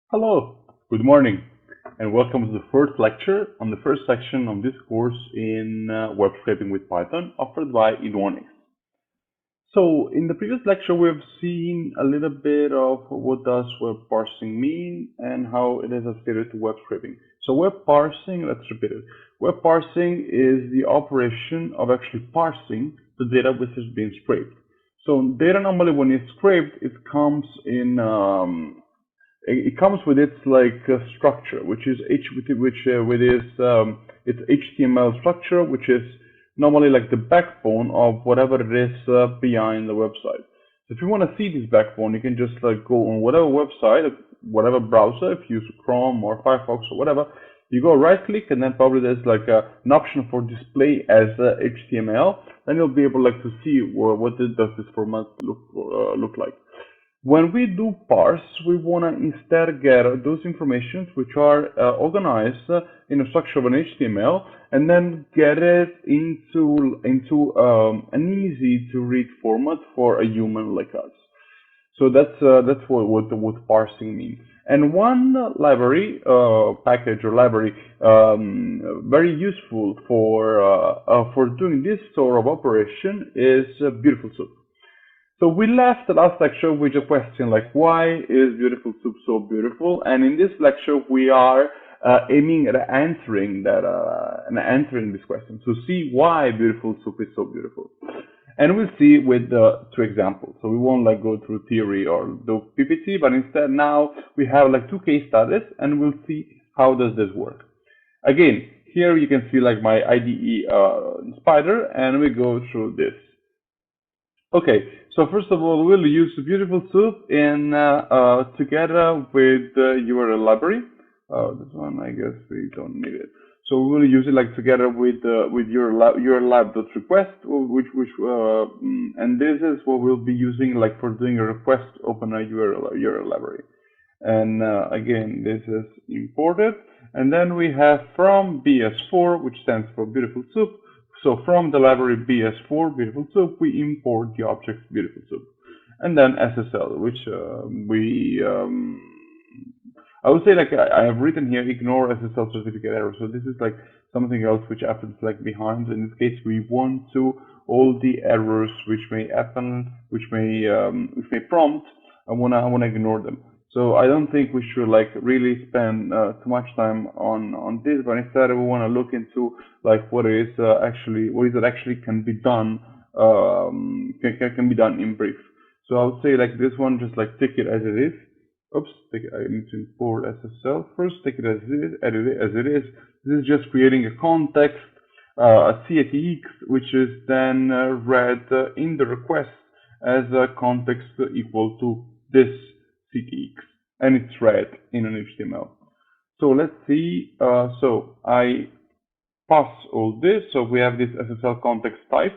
Hello, good morning, and welcome to the first lecture on the first section of this course in web scraping with Python offered by Edwarnix. So, in the previous lecture, we've seen a little bit of what does web parsing mean and how it is associated to web scraping. So, web parsing, let's repeat it. Web parsing is the operation of actually parsing the data which is being scraped. So, data normally when it's scraped, it comes in it comes with its structure, which is its HTML structure, which is normally like the backbone of whatever it is behind the website. So if you want to see this backbone, you can just go on whatever website, whatever browser, if you use Chrome or Firefox or whatever, you go right click and then probably there's an option for display as HTML. Then you'll be able to see what does this format look like. When we do parse, we want to instead get those informations which are organized in a structure of an HTML and then get it into an easy to read format for a human like us. So that's what parsing means. And one library, package or library, very useful for doing this sort of operation is Beautiful Soup. So we left the last lecture with a question like, why is Beautiful Soup so beautiful? And in this lecture, we are aiming at answering this question. So see why Beautiful Soup is so beautiful. And we'll see with two examples. So we won't go through theory or do PPT, but instead now we have two case studies, and we'll see how does this work. Again, here you can see my IDE spider, and we go through this. Okay, so first of all, we'll use Beautiful Soup in together with the URL library. This one, I guess we don't need it. So we will use it together with URL-lib.request, and this is what we'll be using for doing a request open a URL library. And again, this is imported, and then we have from BS4, which stands for Beautiful Soup. So from the library BS4, Beautiful Soup, we import the object Beautiful Soup. And then SSL, which I would say I have written here, ignore SSL certificate error. So this is something else which happens behind. In this case, we want to all the errors which may happen, which may prompt. I wanna ignore them. So I don't think we should really spend too much time on this, but instead we want to look into what it actually can be done can be done in brief. So I would say this one, just take it as it is. Oops, I need to import SSL first. Take it as it is. This is just creating a context, a CATX, which is then read in the request as a context equal to this CTX, and it's read in an HTML. So let's see. So I pass all this. So we have this SSL context type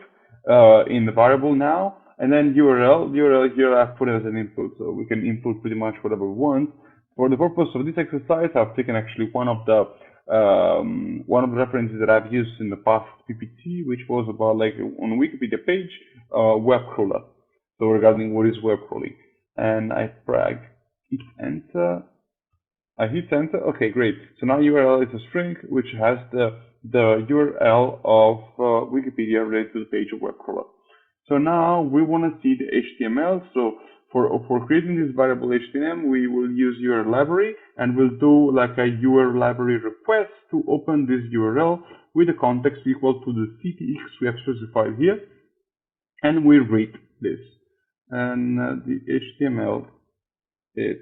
in the variable now, and then URL here I've put it as an input, so we can input pretty much whatever we want. For the purpose of this exercise, I've taken actually one of the references that I've used in the past PPT, which was about on a Wikipedia page, web crawler. So regarding what is web crawling. And I hit enter. I hit enter. Okay, great. So now URL is a string which has the URL of Wikipedia related to the page of web crawler. So now we want to see the HTML. So for creating this variable HTML, we will use URL library, and we'll do a URL library request to open this URL with a context equal to the CTX we have specified here, and we read this. And the HTML is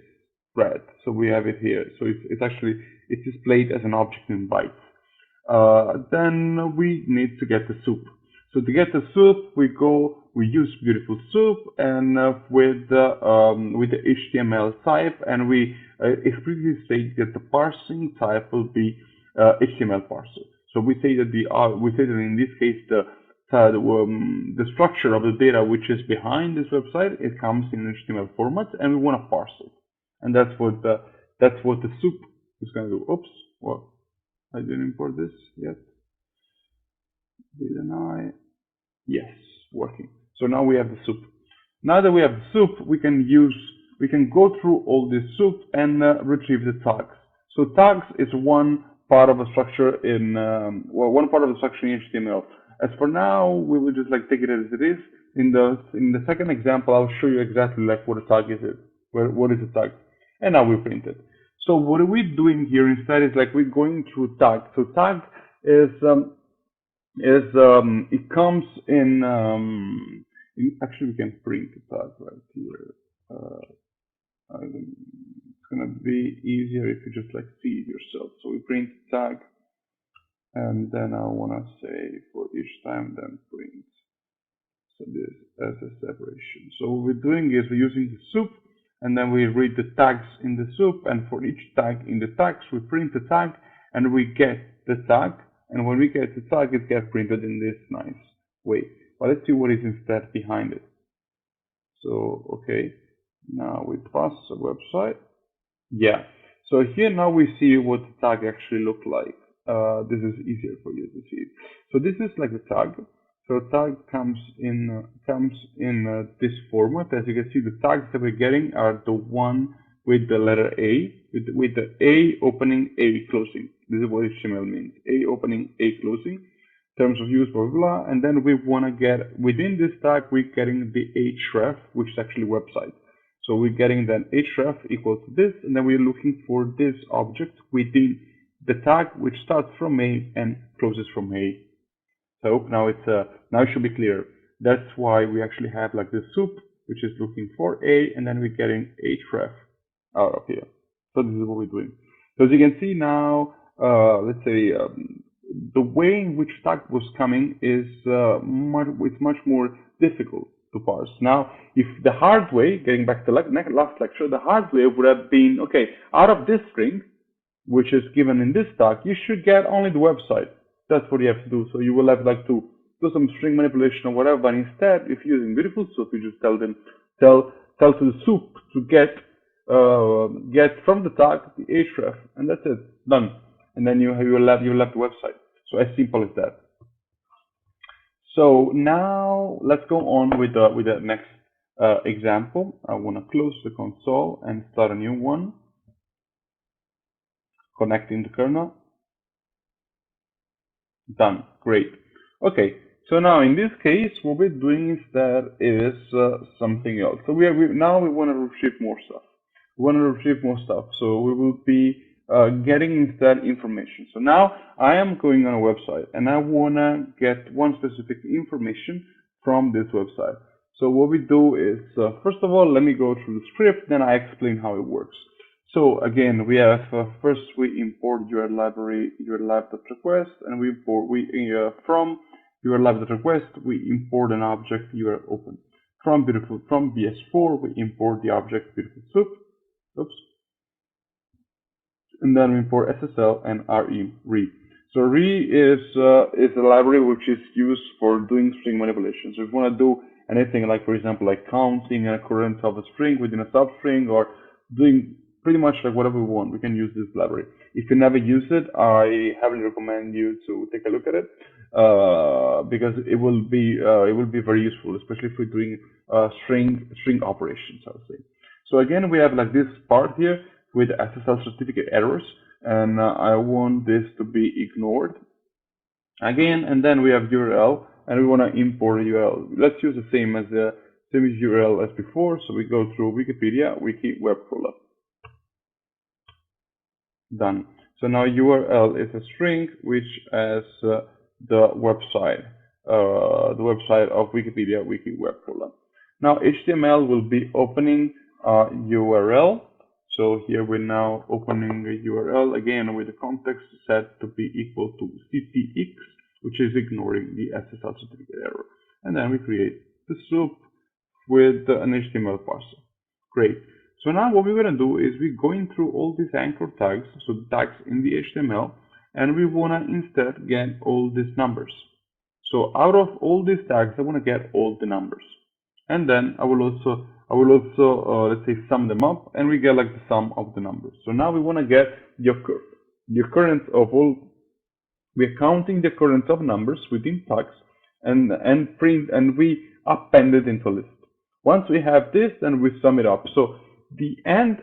read, so we have it here. So it's displayed as an object in bytes. Then we need to get the soup. So to get the soup, we use Beautiful Soup, and with the HTML type, and we explicitly state that the parsing type will be HTML parser. So we say that in this case the structure of the data which is behind this website, it comes in HTML format, and we want to parse it, and that's what the soup is going to do. Oops, well, I didn't import this yet, didn't I? Yes, working. So now we have the soup. Now that we have the soup, we can use we can go through all this soup and retrieve the tags. So tags is one part of a structure in one part of the structure in HTML. As for now, we will just like take it as it is. In the second example, I'll show you exactly like what a tag is. What is a tag? And now we print it. So what we're doing here instead is like we're going through tag. So tag is it comes in, actually we can print the tag right here. It's gonna be easier if you just like see it yourself. So we print tag, and then I wanna say for each time then print. So this as a separation. So what we're doing is we're using the soup, and then we read the tags in the soup, and for each tag in the tags we print the tag, and we get the tag, and when we get the tag it gets printed in this nice way. But let's see what is instead behind it. So okay, now we pass a website. Yeah, so here now we see what the tag actually look like. This is easier for you to see. So this is like the tag. So tag comes in this format. As you can see, the tags that we're getting are the one with the letter A, with the A opening, A closing. This is what HTML means: A opening, A closing. Terms of use, blah blah blah. And then we want to get within this tag, we're getting the href, which is actually website. So we're getting then href equal to this, and then we're looking for this object within the tag which starts from A and closes from A. So now now it should be clear. That's why we actually have like the soup, which is looking for A, and then we're getting href out of here. So this is what we're doing. So as you can see now, let's say the way in which tag was coming is much more difficult to parse. Now, if the hard way, getting back to last lecture, the hard way would have been, okay, out of this string, which is given in this tag, you should get only the website. That's what you have to do. So you will have like to do some string manipulation or whatever. But instead, if you're using Beautiful Soup, you just tell to the soup to get from the tag the href, and that's it, done. And then you will have the website. So as simple as that. So now let's go on with the next example. I want to close the console and start a new one. Connecting the kernel. Done. Great. Okay. So now in this case, what we're doing instead is something else. So now we want to retrieve more stuff. So we will be getting instead information. So now I am going on a website and I want to get one specific information from this website. So what we do is, first of all, let me go through the script, then I explain how it works. So again, we have first we import URL library URL-live.request, and we from URL-live.request we import an object URL-open. From BS4 we import the object Beautiful Soup. Oops. And then we import SSL and re. So re is a library which is used for doing string manipulation. So if you want to do anything like, for example, like counting an occurrence of a string within a substring, or doing pretty much like whatever we want, we can use this library. If you never use it, I heavily recommend you to take a look at it, because it will be very useful, especially if we're doing string operations, I would say. So again, we have like this part here with SSL certificate errors, and I want this to be ignored again. And then we have URL, and we want to import a URL. Let's use the same URL as before. So we go through Wikipedia, Wiki Web Crawler. Done. So now URL is a string which has the website of Wikipedia, Wiki Web Crawler. Now HTML will be opening URL. So here we're now opening a URL again with the context set to be equal to CTX, which is ignoring the SSL certificate error. And then we create the soup with an HTML parser. Great. So now what we're going to do is we're going through all these anchor tags, so the tags in the HTML, and we want to instead get all these numbers. So out of all these tags, I want to get all the numbers. And then I will also let's say sum them up, and we get like the sum of the numbers. So now we want to get the occurrence of all. We're counting the occurrence of numbers within tags, and we append it into a list. Once we have this, then we sum it up. So the end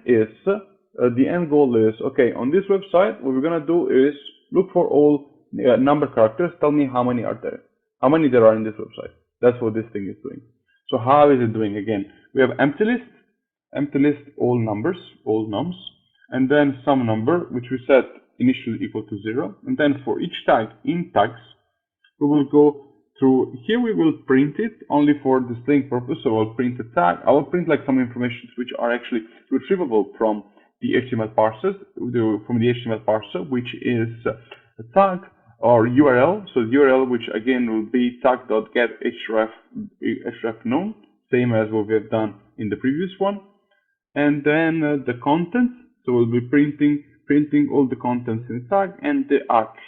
goal is, okay, on this website, what we're gonna do is look for all number characters. Tell me how many are there, how many there are in this website. That's what this thing is doing. So how is it doing? Again, we have empty list all numbers, all nums, and then some number which we set initially equal to 0, and then for each tag in tags we will go through here. We will print it only for displaying purpose. So I'll print a tag. I will print like some information which are actually retrievable from the HTML parser, which is a tag or URL. So the URL, which again will be tag.gethref_known, same as what we have done in the previous one. And then the contents. So we'll be printing all the contents in the tag, and the arts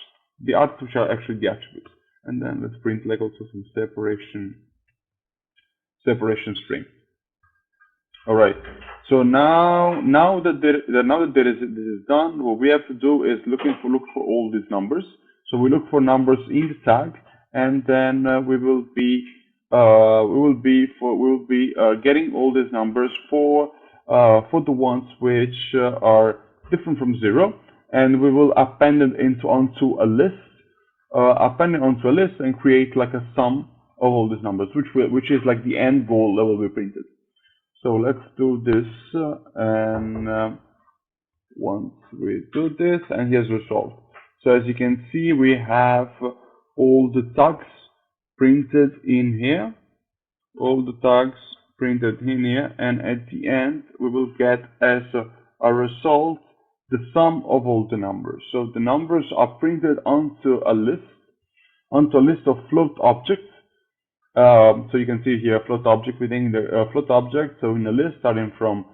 which are actually the attributes. And then let's print like also some separation string. All right. So now that this is done, what we have to do is look for all these numbers. So we look for numbers in the tag, and then we will be getting all these numbers for the ones which are different from 0, and we will append it onto a list. And create like a sum of all these numbers, which is like the end goal that will be printed. So let's do this, and once we do this, and here's the result. So as you can see, we have all the tags printed in here, and at the end we will get as a result the sum of all the numbers. So the numbers are printed onto a list of float objects. So you can see here a float object within the float object. So in the list starting from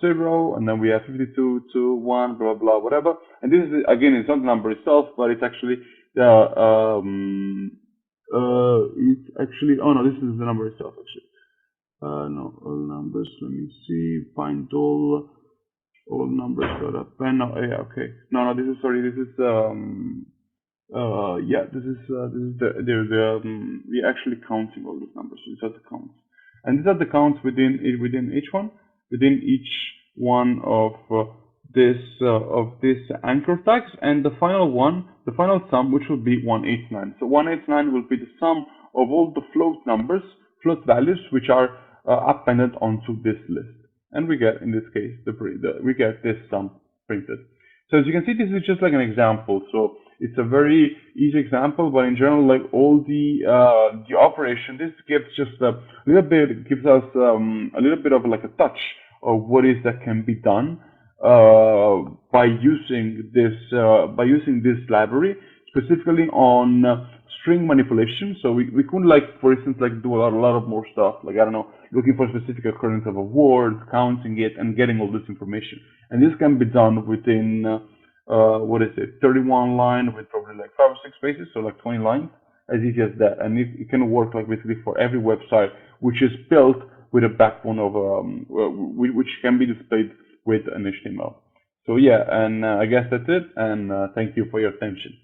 0, and then we have 52, 2, 1, blah blah whatever. And this is again, it's not the number itself, but it's actually oh no, this is the number itself actually. No, all numbers. Let me see. Find all numbers got up. No, yeah, okay. No, this is sorry. This is yeah. This is we're actually counting all these numbers. So these are the counts, and these are the counts within each one of this anchor tags, and the final sum, which will be 189. So 189 will be the sum of all the float values which are appended onto this list. And we get, in this case, we get this sum printed. So as you can see, this is just like an example. So it's a very easy example, but in general, like all the operation, this gives just a little bit, gives us a little bit of like a touch of what is that can be done by using this library, specifically on string manipulation. So we couldn't, like, for instance, like do a lot of more stuff, like, I don't know, looking for specific occurrence of a word, counting it, and getting all this information. And this can be done within what is it, 31 line with probably like 5 or 6 spaces, so like 20 lines, as easy as that. And it can work like basically for every website which is built with a backbone of which can be displayed with an HTML. So yeah, and I guess that's it, and thank you for your attention.